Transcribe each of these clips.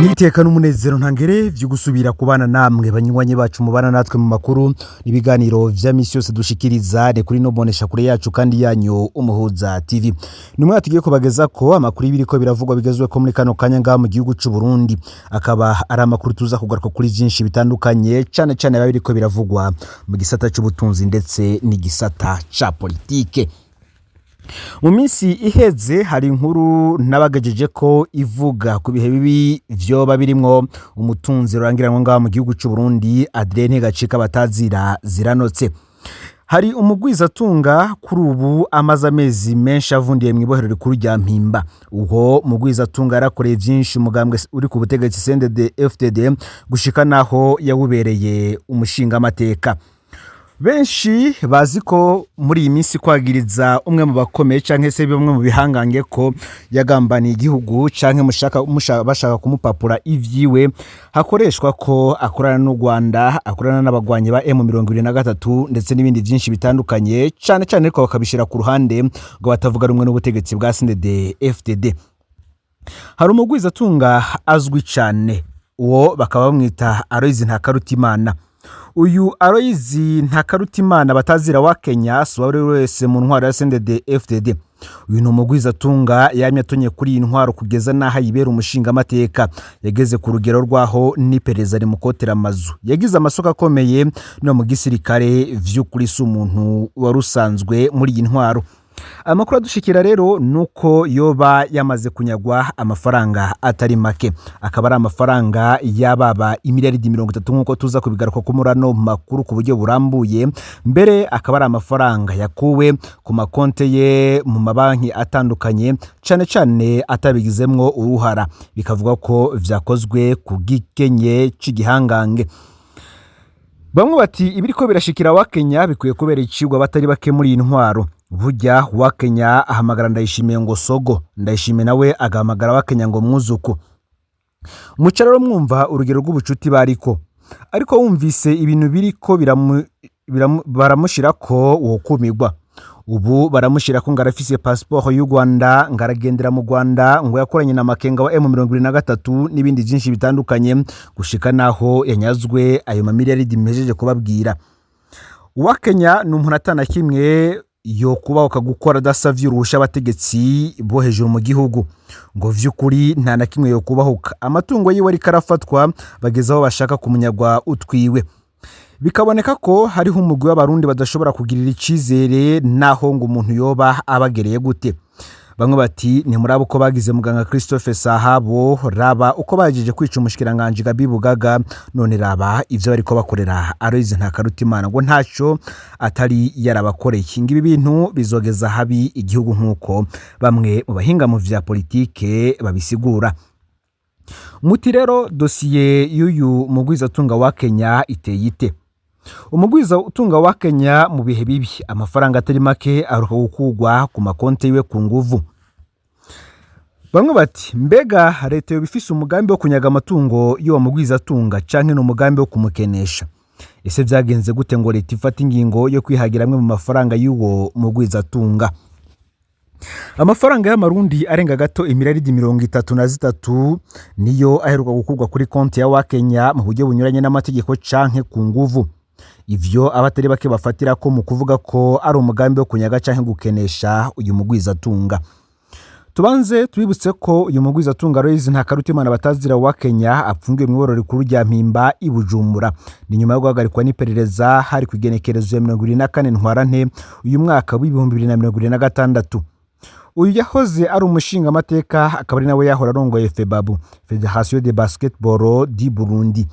Niteka n'umunezero ntangere vyo gusubira kubana namwe banywanyi bacu mubana natwe mu makuru ibiganiro vya misi yose dushikiriza kuri no bonesha kure yacu kandi yanyu Umuhuza TV. Numwe tugiye kubageza ko amakuru ibiriko biravugwa bigezwe ko muri kano kanya ngaha mu gihugu c'u Burundi, akaba ari amakuru tuza kugaruka kuri byinshi bitandukanye cyane cyane babiriko biravugwa mu gisata c'ubutunzi ndetse n'igisata ca politike. Mu minsi iheze hari inkuru nabagajeje ko ivuga ku bihe bibi vyoba birimwo umutunzi rurangiranwa ngaha mu gihugu c'u Burundi Adrien Gacika batazira ziranotse. Hari umugwizatunga kuri ubu amaze amezi menshi avundiye mu ibohero rikuru rya Mpimba. Uho mugwizatunga yarakoreye byinshi umugambwe uri ku butegetsi CNDD-FDD gushika naho yawubereye umushinga amateka. Benshi bazi ko muri iyi minsi kwagiriza umwe mu bakomeye canke se bimwe mu bihangange ko yagambaniye igihugu canke bashaka kumupapura ivyiwe hakoreshwa ko akorana n'u Rwanda, akorana n'abagwanyi ba M23 ndetse n'ibindi byinshi bitandukanye cane cyane ko bakabishira ku ruhande ngo batavuga rumwe n'ubutegetsi bwa CNDD-FDD. Hari umugwizatunga azwi cyane uwo bakaba bamwita Aloys Ntakarutimana. Uyu Aloys Ntakarutimana batazira wa Kenya swari wese mu ntwaro ya CNDD-FDD. Uyu no mugwizatunga yamye atonye kuri intwaro kugeza naho yibera umushinga amateka, yageze ku rugero rwaho n'ipereza rimukotera amazu, yagize amasoko akomeye no mu gisirikare vy'ukuri s'umuntu warusanzwe muri iyi ntwaro. Amakuru adushikira rero nuko yoba yamaze kunyagwa amafaranga atari make, akaba ari amafaranga yababa imiliyaridi 30 nkuko tuza kubigaruka ko murano makuru ku buryo burambuye. Mbere akaba ari amafaranga yakuwe ku makonte ye mu mabanki atandukanye cyane cyane atabigizemwo uruhara, bikavuga ko vyakozwe ku gikenye c'igihangange. Bamwe bati ibiriko birashikira wa Kenya bikuye kubera icigwa batari bake muri intwaro. Burya wa Kenya ahamagara Ndayishimiye ngo sogo, Ndayishimiye nawe agahamagara wa Kenya ngo mwuzuku. Mucararo mwumva urugero rw'ubucuti bariko, ariko wumvise ibintu biriko baramushira ko wokumirwa. Ubu baramushira ko ngarafise passport y'u Rwanda, ngaragendera mu Rwanda, ngo yakoranye na Makenga wa M23 n'ibindi byinshi bitandukanye gushika naho yanyazwe ayo mamiliyaridi mejeje kubabwira. Wa Kenya n'umuntu atana kimwe yo kuba ukagukora dasavye urusha abategetsi bo hejuru mu gihugu, ngo vy'ukuri nta na kimwe yo kubahuka. Amatungo yiwe ari karafatwa bagezaho bashaka kumunyagwa utwiwe. Bikaboneka ko hariho umugwi w'abarundi badashobora kugirira icizere naho ngo umuntu yoba abagereye gute. Bamwe bati ni murabo ko bagize muganga Christophe Sahabo, raba uko bajeje kwica umushikiranganje Gabi Bugaga, none raba ivyo bariko bakorera Aloys Ntakarutimana ngo ntaco atari yarabakoreye. Ngibi bintu bizogeza habi igihugu nkuko bamwe mu bahinga mu vya politike babisigura. Muti rero dosiye y'uyu mugwizatunga wa Kenya iteye ite? Umugwizatunga wa Kenya mu bihe bibi amafaranga atari make aruka gukugwa ku makonte yiwe ku nguvu. Bamwe bati mbega leta yo bifise umugambi wo kunyaga amatungo yo mugwizatunga canke no mugambi wo kumukenesha. Ese vyagenze gute ngo leta ifata ingingo yo kwihagira amwe mu mafaranga y'uwo mugwizatunga? Amafaranga y'amarundi arenga gato imiliyaridi 33 niyo aheruka gukugwa kuri konti ya wa Kenya mu buryo bunyuranye n'amategeko canke ku nguvu. Ivyo abatari bake bafatira ko mu kuvuga ko ari umugambi wo kunyaga canke gukenesha uyu mugwizatunga. Tubanze tubibutse ko uyu mugwizatunga Aloys Ntakarutimana batazira wa Kenya apfungiwe mu ibohero rikuru rya Mpimba i Bujumbura. Ni nyuma yo guhagarikwa n'iperereza hari kwigenekerezo ya 24 Ntwarante uyu mwaka w'2026. Uyu yahoze ari umushinga amateka, akaba ari nawe yahora arongoye FEBABU, Federation de Basketball du Burundi.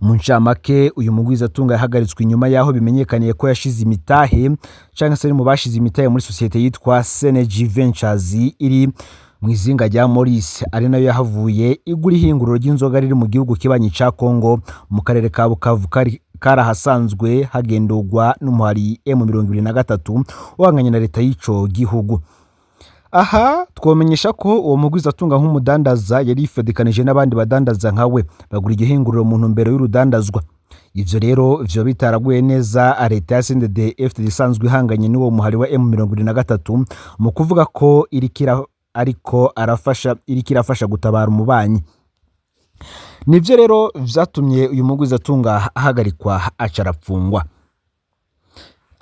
Muncamake uyu mugwizatunga yahagaritswe inyuma yaho bimenyekaniye ko yashize imitahe canke se mu bashize imitahe muri societe yitwa Synergy Ventures iri mu izinga rya Maurice, ari nayo yahavuye igura ihinguriro ry'inzoga riri mu gihugu kibanyi ca Kongo mu karere ka Bukavu karahasanzwe hagendurwa n'umuhari M23 wanganye na leta y'ico gihugu. Aha twomenyesha ko uwo mugwizatunga nk'umudandaza yari ifedikanije n'abandi badandaza nkawe bagura igihinguriro mu ntumbero y'urudandazwa. Ivyo rero vyo bitaraguye neza leta ya CNDD-FDD isanzwe ihanganye n'uwo muhari wa M23 mu kuvuga ko iriko irafasha gutabara umubanyi. nivyo rero vyatumye uyu mugwizatunga ahagarikwa acarapfungwa.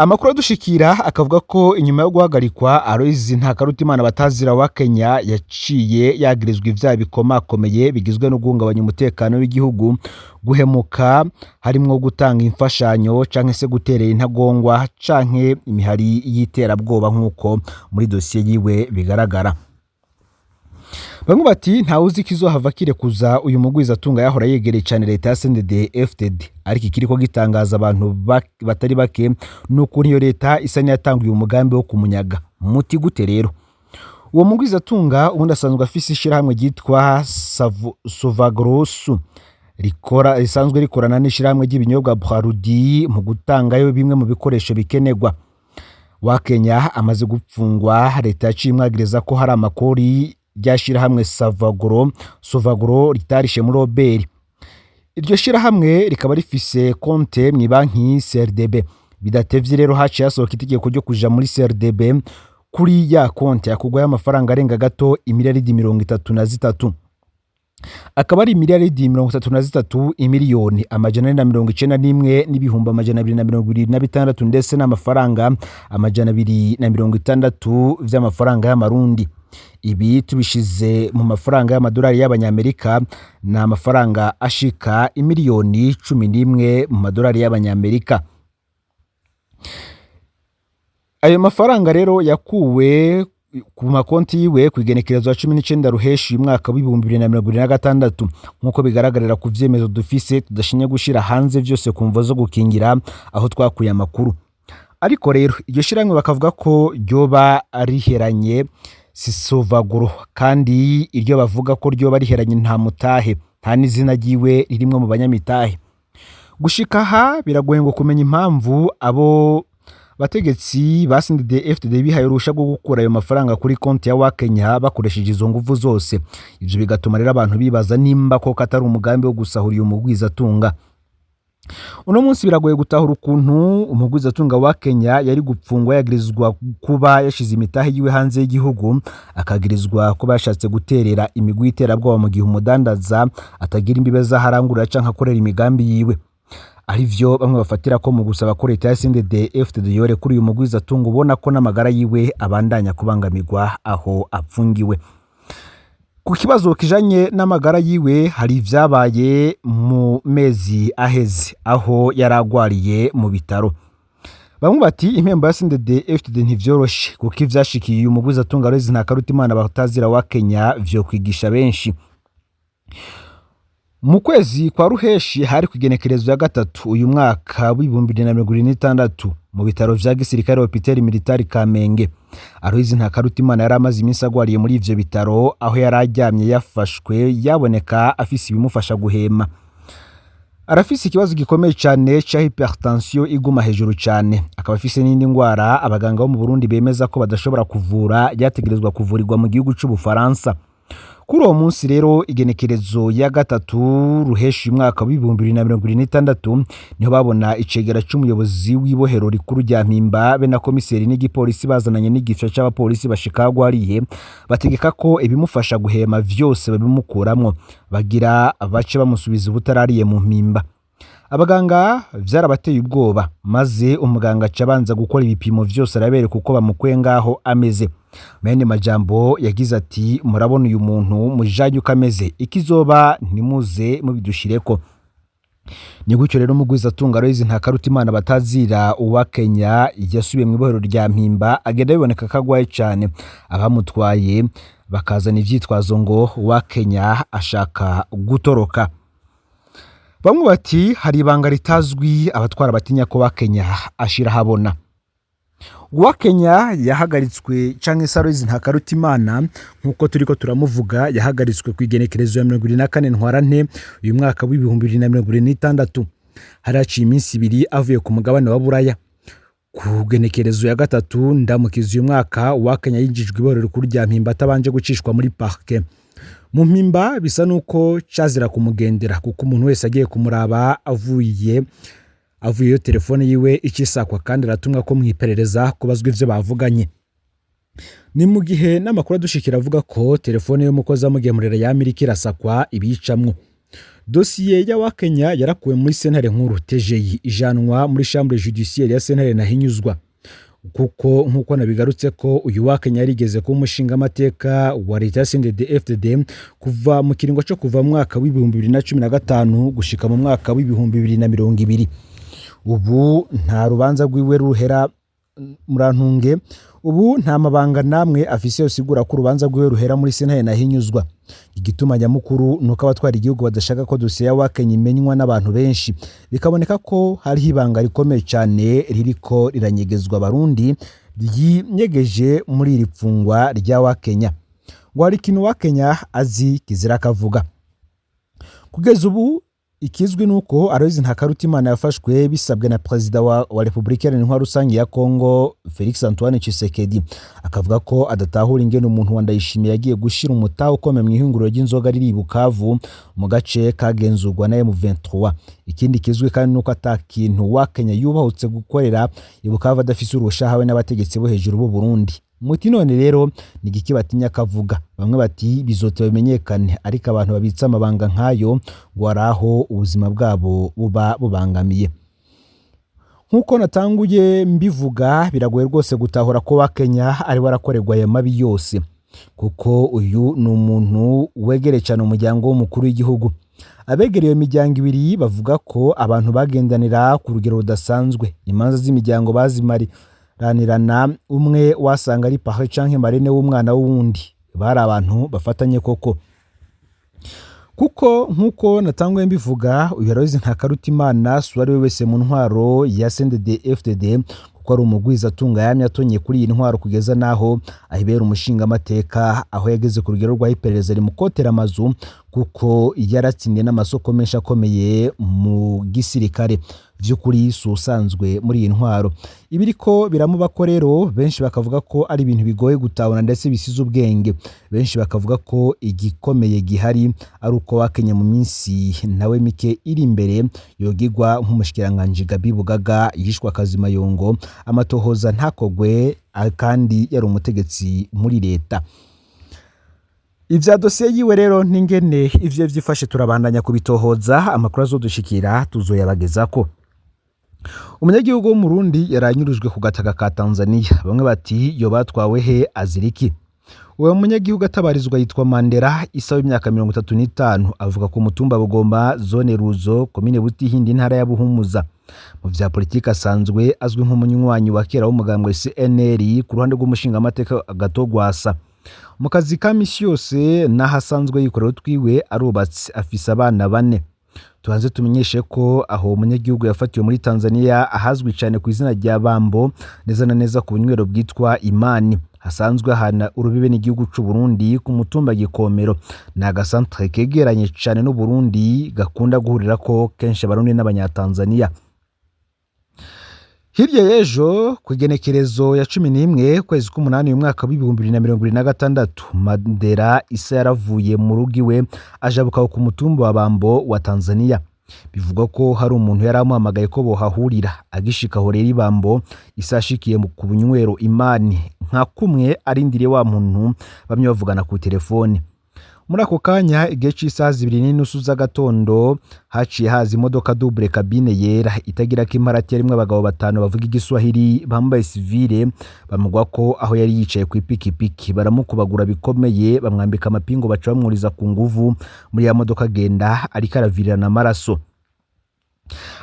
Amakuru adushikira akavuga ko inyuma yo guhagarikwa Aloys Ntakarutimana batazira wa Kenya yaciye yagirizwa ivyaha bikomakomeye bigizwe no guhungabanya umutekano w'igihugu, guhemuka harimwo gutanga imfashanyo canke se guterera intagongwa canke imihari y'iterabwoba nk'uko muri dosiye yiwe bigaragara. Bamwe bati ntawuzi kizohava kirekuza uyu mugwizatunga yahora yegereye cyane leta ya CNDD-FDD, ariko ikiriko gitangaza abantu batari bake nuko niyo leta isa niyatanguye umugambi wo kumunyaga. Muti gute rero? Uwo mugwizatunga ubundi asanzwe afise ishirahamwe ryitwa Sovagrosu risanzwe rikorana n'ishirahamwe ry'ibinyobwa Brarudi mu gutangayo bimwe mu bikoresho bikenerwa. Wa Kenya amaze gupfungwa, leta yaciye imwagiriza ko hari amakori ryashirahamwe Sovagro ritarishe muri Robert. Iryo shirahamwe rikaba rifise konte mu banki CRDB. Bidatevye rero haciye hasohoka itegeko ryo kuja muri CRDB kuri ya konte yakugwa y'amafaranga arenga gato imiliyaridi 33. Akaba ari imiliyaridi 33 imiliyoni amajana 491 n'ibihumbi amajana 226 ndetse n'amafaranga amajana 260 vy'amafaranga y'amarundi. Ibi tubishize mu mafaranga y'amadolari y'abanyamerika na amafaranga ashika imiliyoni 11 mu madolari y'abanyamerika. Ayo mafaranga rero yakuwe ku makonti yiwe ku igenekerezo 19 ruheshi umwaka w'2026 nkuko bigaragarira ku vyemezo dufise tudashinye gushira hanze vyose ku mvo zo gukingira aho twakuye amakuru. Ariko rero iryo shiramwe bakavuga ko ryoba riheranye Sovagro, kandi iryo bavuga ko ryoba riheranye nta mutahe, nta n'izina ryiwe ririmwe mu banyamitahe. Gushika aha biragoye ngo kumenya impamvu abo bategetsi ba CNDD-FDD bihaye urusha rwo gukura ayo mafaranga kuri konti ya wa Kenya bakoresheje izo nguvu zose. Ivyo bigatuma rero abantu bibaza nimba ko katari umugambi wo gusahura uyu mugwizatunga. Uno munsi biragoye gutahura ukuntu umugwizatunga wa Kenya yari gupfungwa yagirizwa kuba yashize imitahe yiwe hanze y'igihugu, akagirizwa kuba yashatse guterera imigwi iterabwoba mu gihe umudandaza atagira imbibe zaharangurira canke akorera imigambi yiwe. Arivyo bamwe bafatira ko mu gusaba ko leta ya CNDD-FDD yore kuri uyu mugwizatunga ubona ko n'amagara yiwe abandanya kubangamirwa aho apfungiwe. Ku kibazo kijanye n'amagara yiwe hari ivyabaye mu mezi aheze aho yaragwariye mu bitaro. Bamwe bati impembo ya CNDD-FDD ntivyoroshe kuko ivyashikiye uyu mugwizatunga Aloys Ntakarutimana batazira wa Kenya vyo kwigisha benshi. Mu kwezi kwa ruheshi hari kugenekerezo ya gatatu uyu mwaka w'2026 mu bitaro vya gisirikare Hopital Militari Kamenge, Aloys Ntakarutimana yari amaze iminsi agwariye muri ivyo bitaro aho yararyamye yafashwe yaboneka afise ibimufasha guhema. Arafise ikibazo gikomeye cyane cha hypertension iguma hejuru cyane, akaba afise n'indi ngwara abaganga bo mu Burundi bemeza ko badashobora kuvura, yategerezwa kuvurirwa mu gihugu cy'u Bufaransa. Kuri uwo munsi rero igenekerezo ya gatatu ruheshi umwaka w'2026 niho babona icegera c'umuyobozi w'ibohero rikuru rya Mpimba be na komiseri n'igipolisi bazananye n'igico c'abapolisi bashikagwariye, bategeka ko ibimufasha guhema vyose babimukuramwo bagira abace bamusubiza ubutarariye mu Mpimba. Abaganga vyarabateye ubwoba, maze umuganga cabanza gukora ibipimo vyose arabereka uko bamukwengaho ameze. Mene majambo yagize ati murabona uyu muntu mujanye ukameze, ikizoba ntimuze mubidushireko. Ni gutyo rero mugwizatunga Aloys Ntakarutimana batazira uwa Kenya yasubiye mu ibohero rya Mpimba, agenda biboneka kagwaye cyane. Abamutwaye bakazana ivyitwazo ngo uwa Kenya ashaka gutoroka. Bamwe bati hari ibanga ritazwi abatwara batinya ko wa Kenya ashira habona. Uwa Kenya yahagaritswe canke Aloys Ntakarutimana nkuko turiko turamuvuga yahagaritswe ku igenekerezo ya 24 Ntwarante uyu mwaka w'2026. Haraciye iminsi ibiri avuye ku mugabane wa Buraya. Ku genekerezo ya gatatu ndamukiza uyu mwaka wa Kenya yinjijwe ibohero rikuru rya Mpimba atabanje gucishwa muri parke. Mu Mpimba bisa nuko cazira kumugendera kuko umuntu wese agiye kumuraba avuye yo telefone yiwe icisakwa kandi aratumwa ko mwiperereza kubazwa ivyo bavuganye. Ni mu gihe n'amakuru adushikira avuga ko telefone y'umukozi amugemurira ya Amerika irasakwa ibicamwo. Dosiye y'awa Kenya yarakuwe muri sentare nkuru TGI ijanwa muri chambre judiciaire ya sentare Nahinyuzwa, kuko nkuko nabigarutse ko uyu wa Kenya yarigeze ku mushinga amateka wa leta CNDD-FDD kuva mu kiringo cyo kuva mu mwaka w'ibihumbi 2015 gushika mu mwaka w'ibihumbi 2020. Ubu nta rubanza rwiwe ruhera murantunge, ubu nta mabanga namwe afise yosigura ko urubanza rwiwe ruhera muri sentare Nahinyuzwa. Igituma nyamukuru nuko abatwara igihugu badashaka ko dosiye y'awa Kenya imenywa n'abantu benshi, bikaboneka ko hari ibanga rikomeye cyane ririko riranyegezwa abarundi ryinyegeje muri iri pfungwa ry'awa Kenya. Ngo hari ikintu wa Kenya azi kizira kavuga. Kugeza ubu ikizwi nuko Aloys Ntakarutimana yafashwe bisabwe na Perezida wa Republika Iharanira Rusange ya Kongo Felix Antoine Tshisekedi, akavuga ko adatahura ingene umuntu wa Ndayishimiye yagiye gushira umutaho ukomeye mu ihinguriro ry'inzoga riri Bukavu mu gace kagenzurwa na M23. Ikindi kizwi kandi nuko atakintu wa Kenya yubahutse gukorera Bukavu adafise urushahawe n'abategetsi bo hejuru b'u Burundi. Muti none rero ni giki batinya kavuga. Bamwe bati bizote bimenyekane, ariko abantu babitsa amabanga nkayo ngo araho ubuzima bwabo buba bubangamiye. Nkuko natanguye mbivuga, biragoye rwose gutahura ko wa Kenya ari warakorerwa aya mabi yose, kuko uyu ni umuntu wegereye cyane umuryango w'umukuru w'igihugu. Abegereye imiryango ibiri bavuga ko abantu bagendanira ku rugero rudasanzwe, imanza z'imiryango bazimaranirana, umwe wasanga ari pahe canke marene w'umwana w'undi. Bari abantu bafatanye koko, kuko nkuko natanguye mbivuga, uyu Aloys Ntakarutimana suwari wese mu ntwaro ya CNDD-FDD, kuko ari umugwiza atunga yamye atonye kuri iyi ntwaro kugeza naho ahibera umushinga amateka, aho yageze ku rugero rwa iperereza rimukotera amazu, kuko yaratsindiye n'amasoko menshi akomeye mu gisirikare. Vy'ukuri susanzwe muri iyi ntwaro. Ibiriko biramubako rero benshi bakavuga ko ari ibintu bigoye gutahura ndetse bisize ubwenge. Benshi bakavuga ko igikomeye gihari ari uko wa Kenya mu minsi nawe mike iri imbere yogigwa nk'umushikiranganje Gabi Bugaga yishwa Kazimayongo, amatohoza ntakogwe kandi yari umutegetsi muri leta. Ivya dosiye yiwe rero ningene ivyo vyifashe turabandanya kubitohoza, amakuru azodushikira tuzoyabagezako. Umunyagihugu wo mu Burundi yaranyurujwe ku gataka ka Tanzania. Bamwe bati yo batwawe he aziriki. Uwo munyagihugu atabarizwa yitwa Mandela Isa w'imyaka 35, avuga ku mutumba Bugomba zone Ruzo komine Butihindi ntara ya Buhumuza. Mu vya politika asanzwe azwi nk'umunywanyi wa kera w'umugambwe CNL ku ruhande rw'umushinga amateka Gatogwasa. Mu kazi ka misi yose nahasanzwe yikorera twiwe arubatse, afise abana 4. Tuhanze tumenyeshe ko aho umunyagihugu yafatiwe muri Tanzania ahazwi cyane ku izina rya Bambo, neza na neza ku bunywero bwitwa Imani, hasanzwe hana urubibe n'igihugu c'u Burundi ku mutumba Gikomero. Na gasantre kegeranye cyane n'u Burundi gakunda guhurira ko kenshi abarundi n'abanyatanzania. Hirya y'ejo ku igenekerezo ya 11 kwezi k'umunani y'umwaka w'2026, Mandela Isa yaravuye mu rugi we ajabuka ku mutumba wa Bambo wa Tanzania. Bivugwa ko hari umuntu yaramuhamagaye ko bohahurira, agishika ho rero Bambo Isa ashikiye ku bunywero Imani nka kumwe arindiriye wa muntu bamwe bavugana ku telefone. Muri ako kanya igihe cy'isaha 2:30 z'agatondo haciye haza imodoka double cabine yera itagira ko imparati yarimwe abagabo 5 bavuga igiswahili bambaye civile, bamugwa ko aho yari yicaye ku ipikipiki baramukubagura bikomeye, bamwambika amapingo baca bamwuriza ku nguvu muri ya modoka agenda ariko aravirana amaraso.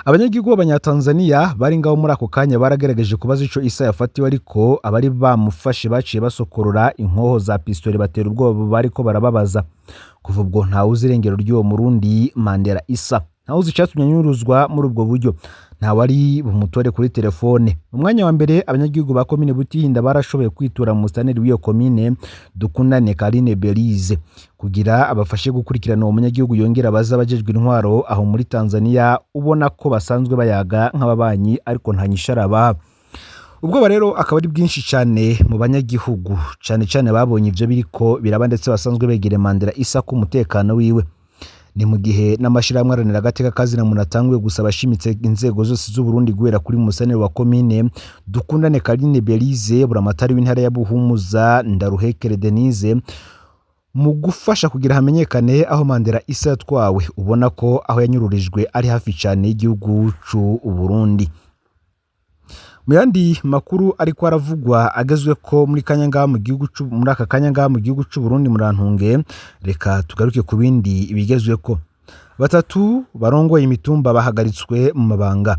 Abanyagihugu b'Abanyatanzania bari ngaho muri ako kanya baragerageje kubaza ico Isa yafatiwe, ariko abari bamufashe baciye basokorora inkoho za pistole batera ubwoba bariko barababaza. Kuva ubwo nta uzirengero ry'uwo Murundi Mandela Isa, nta uzi cyatumye anyuruzwa muri ubwo buryo, nta wari bumutore kuri telefone. Mu mwanya wa mbere abanyagihugu ba komine Butihinda barashoboye kwitura mu mustaneri w'iyo komine Dukundane Karine Belize kugira abafashe gukurikirana uwo munyagihugu yongera baza abajejwe intwaro aho muri Tanzania, ubona ko basanzwe bayaga nk'ababanyi ariko nta nyisharaba. Ubwo rero akaba ari bwinshi cyane mu banyagihugu, cyane babonye ivyo biriko biraba ndetse basanzwe begere Mandela Isa ku mutekano wiwe. Ni mu gihe n'amashirahamwe aranira agateka kazi na munatanguye gusaba ashimitse inzego zose z'u Burundi guhera kuri musaneri wa komine Dukundane Karine Belize, buramatari w'intara ya Buhumuza Ndaruhekere Denise, mu gufasha kugira hamenyekane aho Mandela Issa yatwawe, ubona ko aho yanyururijwe ari hafi cyane y'igihugu c'u Burundi. Mu yandi makuru ariko aravugwa agezwe ko muri Kanyanga mu gihugu muri aka Kanyanga mu gihugu c'u Burundi murantunge, reka tugaruke ku bindi bigezwe ko. Batatu barongoye imitumba bahagaritswe mu mabanga.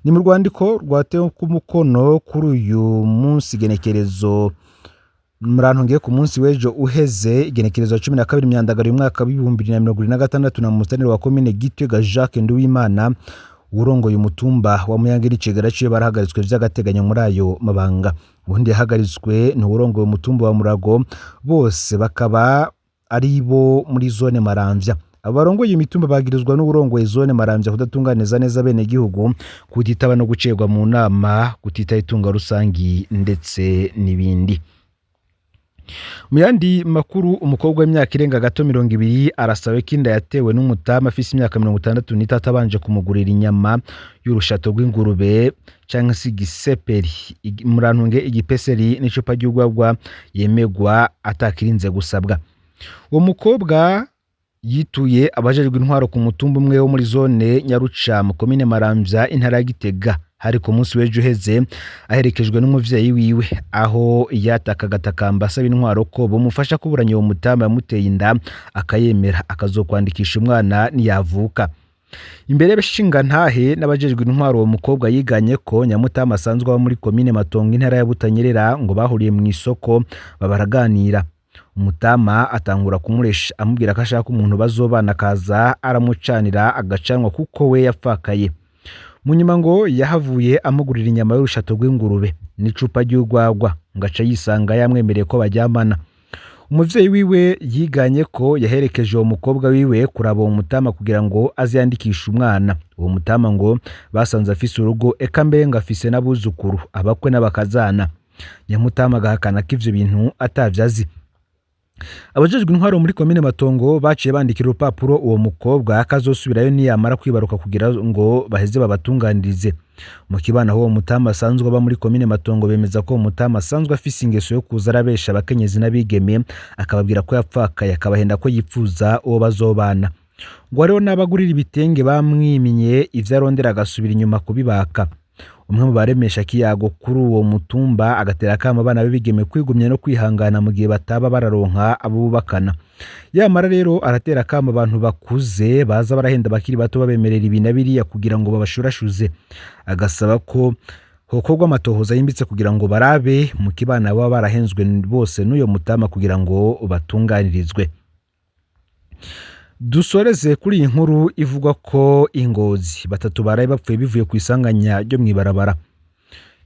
Ni mu rwandiko rwatewe ku mukono kuri uyu munsi genekerezo murantunge ku munsi w'ejo uheze igenekerezo 12 Myandagaro y'umwaka wa 2026 na mustanire wa commune Gitega Jacques Nduwimana urongoye umutumba wa Muyange n'icegera ciwe barahagaritswe vy'agateganyo muri ayo mabanga. Ubundi yahagaritswe ni urongoye umutumba wa Murago, bose bakaba ari bo muri zone Maramvya. Abarongoye imitumba bagirizwa n'uburongoye zone Maramvya kudatunganiza neza bene gihugu, kutitaba no gucerwa mu nama, kutita itunga rusangi ndetse n'ibindi. Mu yandi makuru, umukobwa w'imyaka irenga gato 20 arasawe kinda yatewe n'umutama afise imyaka 63 atabanje kumugurira inyama y'urushato rw'ingurube canke se igiseperi murantunge igipeseri n'icupa ry'ugwagwa yemegwa atakirinze gusabwa. Uwo mukobwa yituye abajejwe intwaro ku mutumba umwe wo muri zone Nyaruca mu komine Maramvya intara ya Gitega hari ku munsi w'ejo uheze, aherekejwe n'umuvyeyi wiwe, aho yatakatakamba asaba intwaro ko bomufasha kuburanya uwo mutama yamuteye inda akayemera akazokwandikisha umwana niyavuka. Imbere y'abashinga ntahe n'abajejwe intwaro uwo mukobwa yiganye ko nyamutama asanzwe aba muri komine Matongo intara ya Butanyerera ngo bahuriye mu isoko babaraganira. Umutama atangura kumuresha amubwira ko ashaka umuntu bazobana, kaza aramucanira agacanwa kuko we yapfakaye. Munyuma ngo yahavuye amugurira inyama y'urushato rw'ingurube n'icupa ry'ugwagwa, ngaca yisanga yamwemereye ko bajyamana. Umuvyeyi wiwe yiganye ko yaherekeje uwo mukobwa wiwe kuraba uwo mutama kugira ngo aziyandikishe umwana. Uwo mutama ngo basanze afise urugo, eka mbere ngo afise n'abuzukuru, abakwe n'abakazana. Nyamutama agahakana ko ivyo bintu atavyazi. Abajejwe intwaro muri komine Matongo baciye bandikira urupapuro uwo mukobwa akazosubirayo niyamara kwibaruka kugira ngo baheze babatunganirize. Mu kibana ho mutama asanzwe aba muri komine Matongo bemeza ko mutama asanzwe afise ingeso yo kuza arabesha abakenyezi n'abigeme, akababwira ko yapfakaye akabahenda ko yipfuza uwo bazobana. Ngo rero n'abagurira ibitenge bamwiminye ivyo arondera agasubira inyuma kubibaka. Umwe mu baremesha kiyago kuri uwo mutumba agatera kama abana b'ibigeme kwigumya no kwihangana mu gihe bataba bararonka abo bubakana. Yamara rero aratera kama abantu bakuze baza barahenda bakiri bato babemerera ibinabiriya kugira ngo babashurashuze. Agasaba ko hokorwa amatohoza yimbitse kugira ngo barabe mu kibana baba barahenzwe bose n'uyo mutama kugira ngo batunganirizwe. Dusoreze kuri iyi nkuru ivuga ko Ingozi batatu baraye bapfuye bivuye ku isanganya ryo mwibarabara.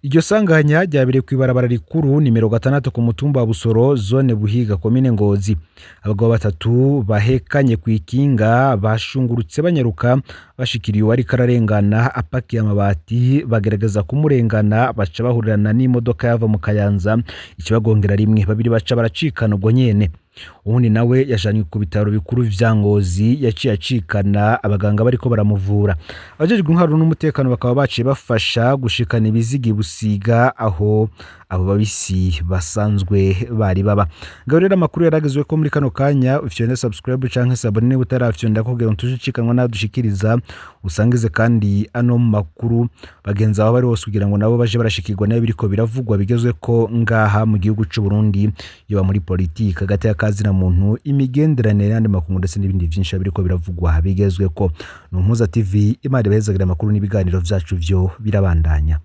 Iryo sanganya ryabereye ku ibarabara rikuru nimero 6 ku mutumba wa Busoro zone Buhiga komine Ngozi. Abagabo batatu bahekanye ku ikinga bashungurutse banyaruka bashikiriye wari kararengana apakiye amabati, bagerageza kumurengana baca bahurirana n'imodoka yava mu Kayanza ikibagongera rimwe, babiri baca baracikana ubwo nyene. Ubundi nawe yajanywe ku bitaro bikuru vya Ngozi yaciye acikana abaganga bariko baramuvura. Abajejwe intwaro n'umutekano bakaba baciye bafasha gushikana ibizigi Busiga aho abo babisi basanzwe bari baba. Ngaho amakuru yaragezwe ko muri kano kanya ufyonde subscribe canke sabone butarafyonda kugira ngo tujikanwa nadushikiriza usangize kandi ano makuru bagenza abo bari bose kugira ngo nabo baje barashikirwa nayo biriko biravugwa bigezwe ko ngaha mu gihugu c'u Burundi yoba muri politique hagati y'akazi na muntu, imigenderanire n'andi makungu ndetse n'ibindi byinshi biriko biravugwa bigezwe ko. Numpuza TV imari bezagira amakuru n'ibiganiro vyacu vyo birabandanya.